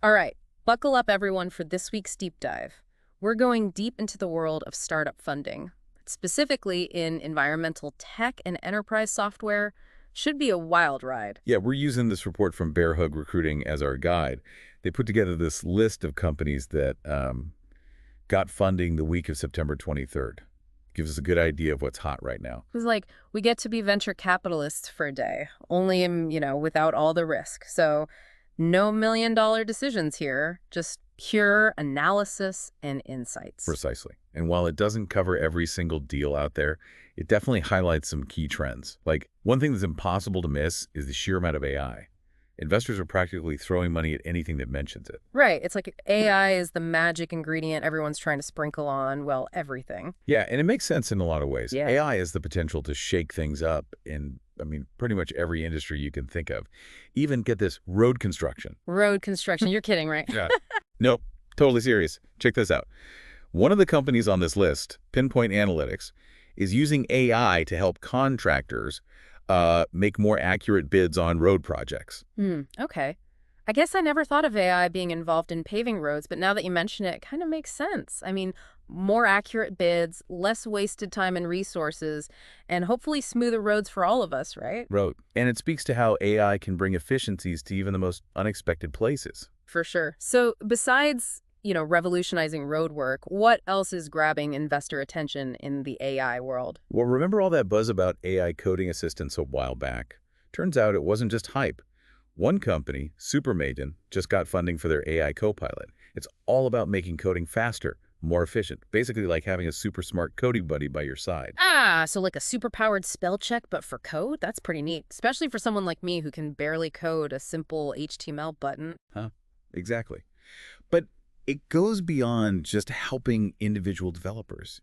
All right, buckle up everyone for this week's deep dive. We're going deep into the world of startup funding, specifically in environmental tech and enterprise software. Should be a wild ride. Yeah, we're using this report from Bearhug Recruiting as our guide. They put together this list of companies that got funding the week of September 23rd. Gives us a good idea of what's hot right now. It's like we get to be venture capitalists for a day, only without all the risk. So no million-dollar decisions here, just pure analysis and insights. Precisely. And while it doesn't cover every single deal out there, it definitely highlights some key trends. Like, one thing that's impossible to miss is the sheer amount of AI. Investors are practically throwing money at anything that mentions it. Right. It's like AI is the magic ingredient everyone's trying to sprinkle on, well, everything. Yeah, and it makes sense in a lot of ways. Yeah. AI has the potential to shake things up in, pretty much every industry you can think of. Even, get this, road construction. Road construction. You're kidding, right? Yeah. Nope, totally serious. Check this out. One of the companies on this list, Pinpoint Analytics, is using AI to help contractors make more accurate bids on road projects. Okay. I guess I never thought of AI being involved in paving roads, but now that you mention it, it kind of makes sense. I mean, more accurate bids, less wasted time and resources, and hopefully smoother roads for all of us, right? Road. And it speaks to how AI can bring efficiencies to even the most unexpected places. For sure. So besides, revolutionizing road work, what else is grabbing investor attention in the AI world? Well, remember all that buzz about AI coding assistants a while back? Turns out it wasn't just hype. One company, Supermaiden, just got funding for their AI copilot. It's all about making coding faster, more efficient, basically like having a super smart coding buddy by your side. Ah, so like a super-powered spell check, but for code? That's pretty neat, especially for someone like me who can barely code a simple HTML button. Huh? Exactly. But it goes beyond just helping individual developers.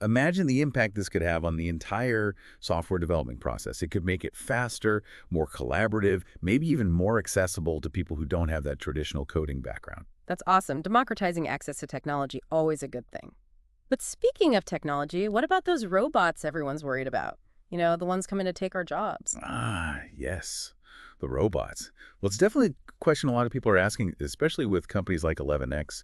Imagine the impact this could have on the entire software development process. It could make it faster, more collaborative, maybe even more accessible to people who don't have that traditional coding background. That's awesome. Democratizing access to technology, always a good thing. But speaking of technology, what about those robots everyone's worried about? The ones coming to take our jobs. Ah, yes. The robots. Well, it's definitely a question a lot of people are asking, especially with companies like 11x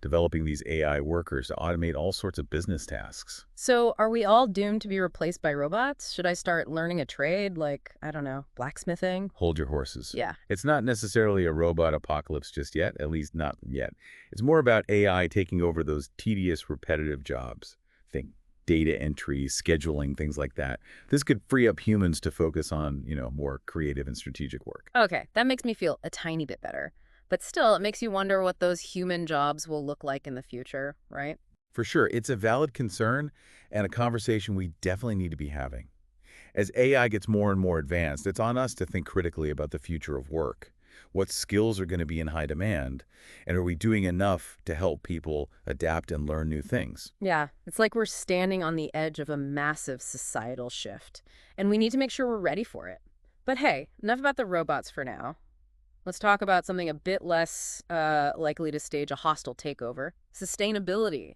developing these AI workers to automate all sorts of business tasks. So are we all doomed to be replaced by robots? Should I start learning a trade like, I don't know, blacksmithing? Hold your horses. Yeah. It's not necessarily a robot apocalypse just yet, at least not yet. It's more about AI taking over those tedious, repetitive jobs. Think data entry, scheduling, things like that. This could free up humans to focus on, more creative and strategic work. Okay, that makes me feel a tiny bit better. But still, it makes you wonder what those human jobs will look like in the future, right? For sure, it's a valid concern and a conversation we definitely need to be having. As AI gets more and more advanced, it's on us to think critically about the future of work. What skills are going to be in high demand? And are we doing enough to help people adapt and learn new things? Yeah, it's like we're standing on the edge of a massive societal shift, and we need to make sure we're ready for it. But hey, enough about the robots for now. Let's talk about something a bit less likely to stage a hostile takeover: sustainability.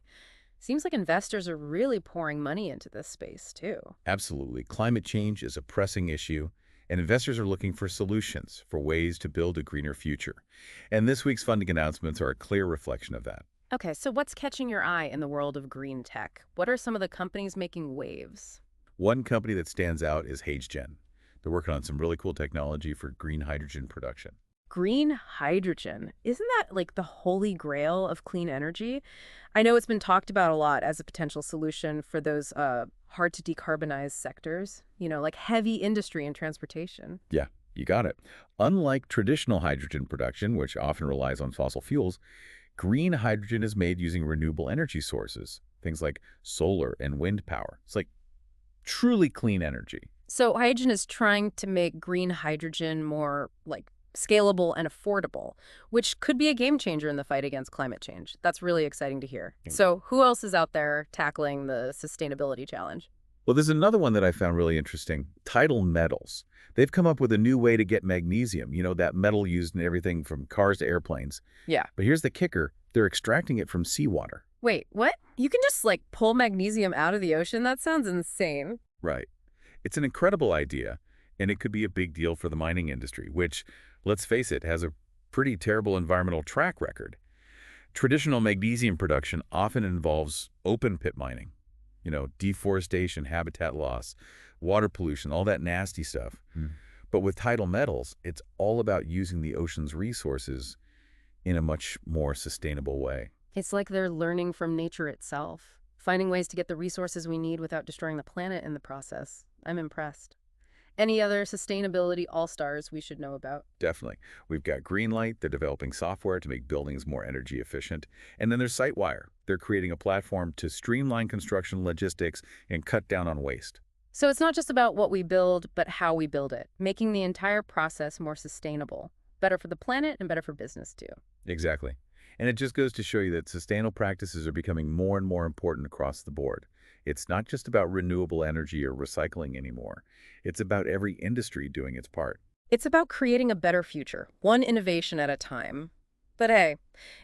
Seems like investors are really pouring money into this space, too. Absolutely. Climate change is a pressing issue, and investors are looking for solutions, for ways to build a greener future. And this week's funding announcements are a clear reflection of that. Okay, so what's catching your eye in the world of green tech? What are some of the companies making waves? One company that stands out is HageGen. They're working on some really cool technology for green hydrogen production. Green hydrogen. Isn't that like the holy grail of clean energy? I know it's been talked about a lot as a potential solution for those hard to decarbonize sectors, like heavy industry and transportation. Yeah, you got it. Unlike traditional hydrogen production, which often relies on fossil fuels, green hydrogen is made using renewable energy sources, things like solar and wind power. It's like truly clean energy. So hydrogen is trying to make green hydrogen more like scalable and affordable, which could be a game changer in the fight against climate change. That's really exciting to hear. So who else is out there tackling the sustainability challenge? Well, there's another one that I found really interesting, Tidal Metals. They've come up with a new way to get magnesium, that metal used in everything from cars to airplanes. Yeah. But here's the kicker. They're extracting it from seawater. Wait, what? You can just like pull magnesium out of the ocean? That sounds insane. Right. It's an incredible idea, and it could be a big deal for the mining industry, which, let's face it, has a pretty terrible environmental track record. Traditional magnesium production often involves open pit mining, deforestation, habitat loss, water pollution, all that nasty stuff. But with tidal metals, it's all about using the ocean's resources in a much more sustainable way. It's like they're learning from nature itself, finding ways to get the resources we need without destroying the planet in the process. I'm impressed. Any other sustainability all-stars we should know about? Definitely. We've got Greenlight. They're developing software to make buildings more energy efficient. And then there's Sitewire. They're creating a platform to streamline construction logistics and cut down on waste. So it's not just about what we build, but how we build it, making the entire process more sustainable. Better for the planet and better for business, too. Exactly. And it just goes to show you that sustainable practices are becoming more and more important across the board. It's not just about renewable energy or recycling anymore. It's about every industry doing its part. It's about creating a better future, one innovation at a time. But hey,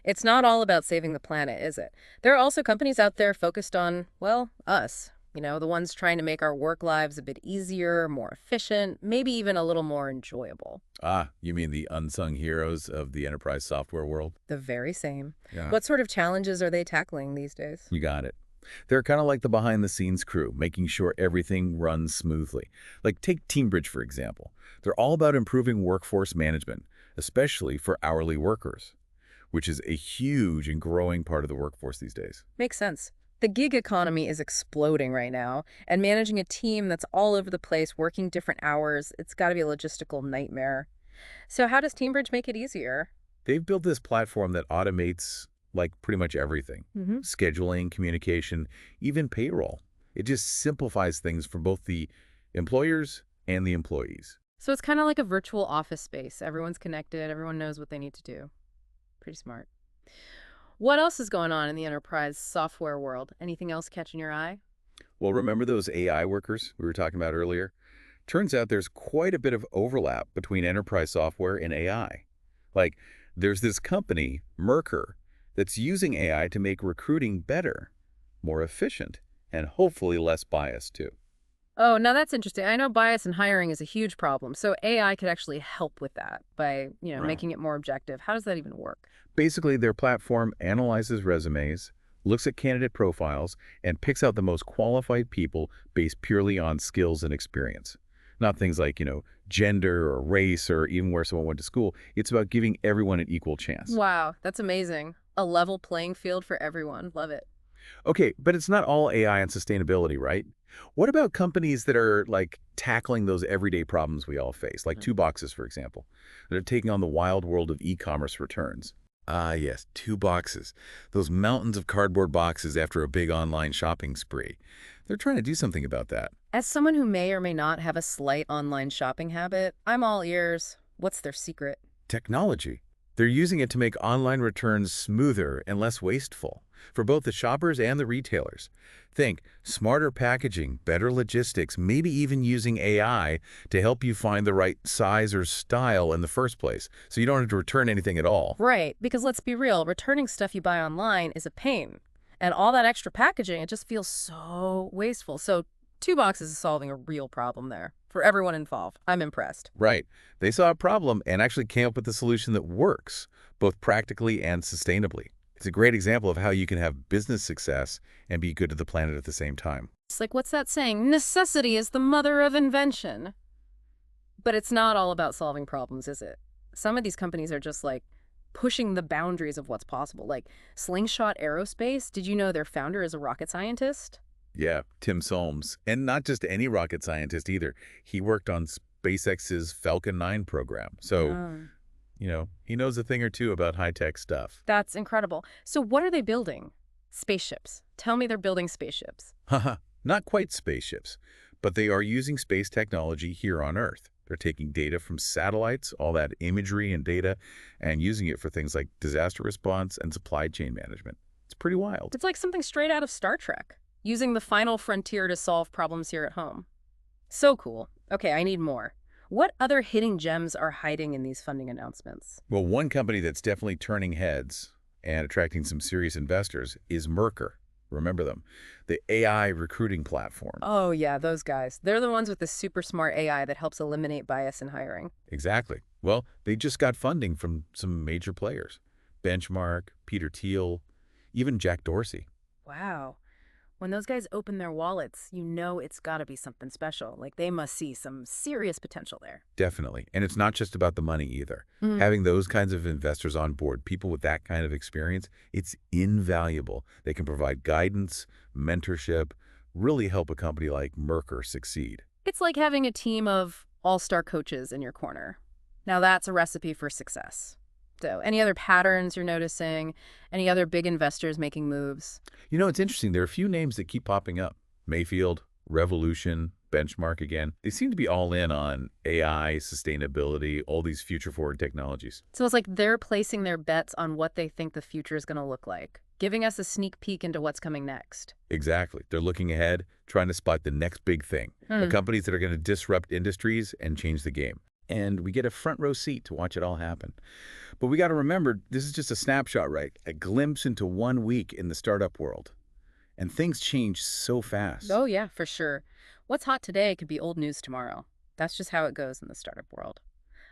it's not all about saving the planet, is it? There are also companies out there focused on, well, us. The ones trying to make our work lives a bit easier, more efficient, maybe even a little more enjoyable. Ah, you mean the unsung heroes of the enterprise software world? The very same. Yeah. What sort of challenges are they tackling these days? You got it. They're kind of like the behind-the-scenes crew, making sure everything runs smoothly. Like take TeamBridge, for example. They're all about improving workforce management, especially for hourly workers, which is a huge and growing part of the workforce these days. Makes sense. The gig economy is exploding right now, and managing a team that's all over the place, working different hours, it's got to be a logistical nightmare. So how does TeamBridge make it easier? They've built this platform that automates like pretty much everything. Scheduling, communication, even payroll. It just simplifies things for both the employers and the employees. So it's kind of like a virtual office space. Everyone's connected, everyone knows what they need to do. Pretty smart. What else is going on in the enterprise software world? Anything else catching your eye? Well, remember those AI workers we were talking about earlier? Turns out there's quite a bit of overlap between enterprise software and AI. Like, there's this company, Mercer, that's using AI to make recruiting better, more efficient, and hopefully less biased too. Oh, now that's interesting. I know bias in hiring is a huge problem, so AI could actually help with that by, Right. making it more objective. How does that even work? Basically, their platform analyzes resumes, looks at candidate profiles, and picks out the most qualified people based purely on skills and experience. Not things like, gender or race or even where someone went to school. It's about giving everyone an equal chance. Wow, that's amazing. A level playing field for everyone. Love it. Okay, but it's not all AI and sustainability, right? What about companies that are like tackling those everyday problems we all face, like Two Boxes, for example, that are taking on the wild world of e-commerce returns? Ah, yes, Two Boxes. Those mountains of cardboard boxes after a big online shopping spree. They're trying to do something about that. As someone who may or may not have a slight online shopping habit, I'm all ears. What's their secret? Technology. They're using it to make online returns smoother and less wasteful for both the shoppers and the retailers. Think smarter packaging, better logistics, maybe even using AI to help you find the right size or style in the first place, so you don't have to return anything at all. Right, because let's be real, returning stuff you buy online is a pain. And all that extra packaging, it just feels so wasteful. So Two Boxes is solving a real problem there for everyone involved. I'm impressed. Right. They saw a problem and actually came up with a solution that works, both practically and sustainably. It's a great example of how you can have business success and be good to the planet at the same time. It's like, what's that saying? Necessity is the mother of invention. But it's not all about solving problems, is it? Some of these companies are just like pushing the boundaries of what's possible. Like Slingshot Aerospace, did you know their founder is a rocket scientist? Yeah, Tim Solms. And not just any rocket scientist either. He worked on SpaceX's Falcon 9 program. So, he knows a thing or two about high-tech stuff. That's incredible. So what are they building? Spaceships. Tell me they're building spaceships. Haha, not quite spaceships, but they are using space technology here on Earth. They're taking data from satellites, all that imagery and data, and using it for things like disaster response and supply chain management. It's pretty wild. It's like something straight out of Star Trek, using the final frontier to solve problems here at home. So cool. Okay, I need more. What other hidden gems are hiding in these funding announcements? Well, one company that's definitely turning heads and attracting some serious investors is Mercer. Remember them, the AI recruiting platform. Oh yeah, those guys. They're the ones with the super smart AI that helps eliminate bias in hiring. Exactly. Well, they just got funding from some major players. Benchmark, Peter Thiel, even Jack Dorsey. Wow. When those guys open their wallets, you know it's got to be something special. Like they must see some serious potential there. Definitely. And it's not just about the money either. Mm. Having those kinds of investors on board, people with that kind of experience, it's invaluable. They can provide guidance, mentorship, really help a company like Mercer succeed. It's like having a team of all-star coaches in your corner. Now that's a recipe for success. So, any other patterns you're noticing? Any other big investors making moves? You know, it's interesting. There are a few names that keep popping up. Mayfield, Revolution, Benchmark again. They seem to be all in on AI, sustainability, all these future-forward technologies. So it's like they're placing their bets on what they think the future is going to look like, giving us a sneak peek into what's coming next. Exactly. They're looking ahead, trying to spot the next big thing. The Hmm. companies that are going to disrupt industries and change the game. And we get a front row seat to watch it all happen. But we got to remember, this is just a snapshot, right? A glimpse into 1 week in the startup world. And things change so fast. Oh, yeah, for sure. What's hot today could be old news tomorrow. That's just how it goes in the startup world.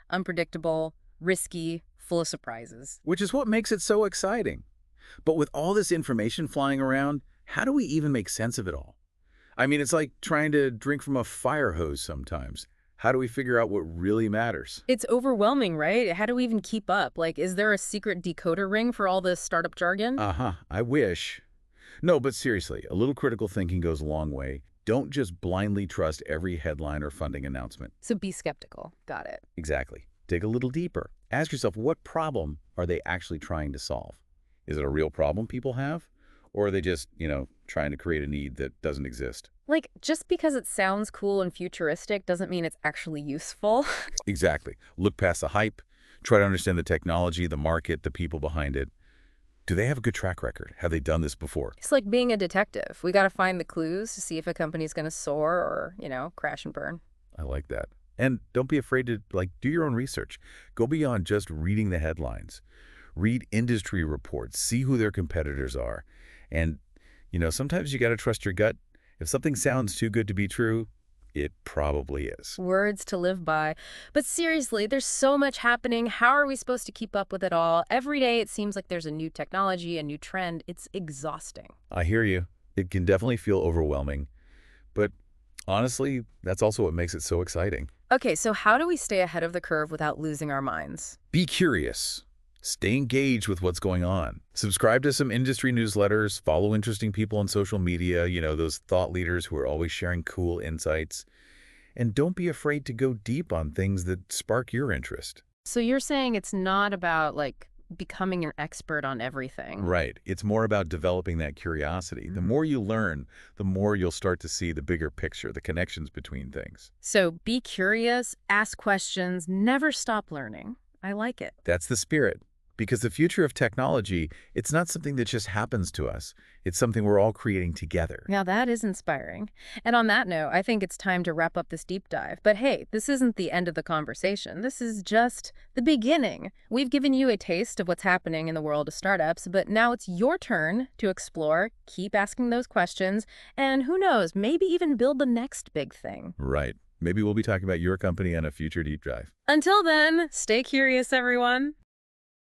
Unpredictable, risky, full of surprises. Which is what makes it so exciting. But with all this information flying around, how do we even make sense of it all? I mean, it's like trying to drink from a fire hose sometimes. How do we figure out what really matters? It's overwhelming, right? How do we even keep up? Like, is there a secret decoder ring for all this startup jargon? Uh-huh, I wish. No, but seriously, a little critical thinking goes a long way. Don't just blindly trust every headline or funding announcement. So be skeptical. Got it. Exactly. Dig a little deeper. Ask yourself, what problem are they actually trying to solve? Is it a real problem people have? Or are they just, trying to create a need that doesn't exist? Like, just because it sounds cool and futuristic doesn't mean it's actually useful. Exactly. Look past the hype. Try to understand the technology, the market, the people behind it. Do they have a good track record? Have they done this before? It's like being a detective. We got to find the clues to see if a company's going to soar or, crash and burn. I like that. And don't be afraid to, do your own research. Go beyond just reading the headlines. Read industry reports. See who their competitors are. And, sometimes you got to trust your gut. If something sounds too good to be true, it probably is. Words to live by. But seriously, there's so much happening. How are we supposed to keep up with it all? Every day it seems like there's a new technology, a new trend. It's exhausting. I hear you. It can definitely feel overwhelming. But honestly, that's also what makes it so exciting. Okay, so how do we stay ahead of the curve without losing our minds? Be curious. Stay engaged with what's going on. Subscribe to some industry newsletters. Follow interesting people on social media, those thought leaders who are always sharing cool insights. And don't be afraid to go deep on things that spark your interest. So you're saying it's not about, becoming an expert on everything. Right. It's more about developing that curiosity. The more you learn, the more you'll start to see the bigger picture, the connections between things. So be curious, ask questions, never stop learning. I like it. That's the spirit. Because the future of technology, it's not something that just happens to us. It's something we're all creating together. Now that is inspiring. And on that note, I think it's time to wrap up this deep dive. But hey, this isn't the end of the conversation. This is just the beginning. We've given you a taste of what's happening in the world of startups, but now it's your turn to explore, keep asking those questions, and who knows, maybe even build the next big thing. Right. Maybe we'll be talking about your company on a future deep dive. Until then, stay curious, everyone.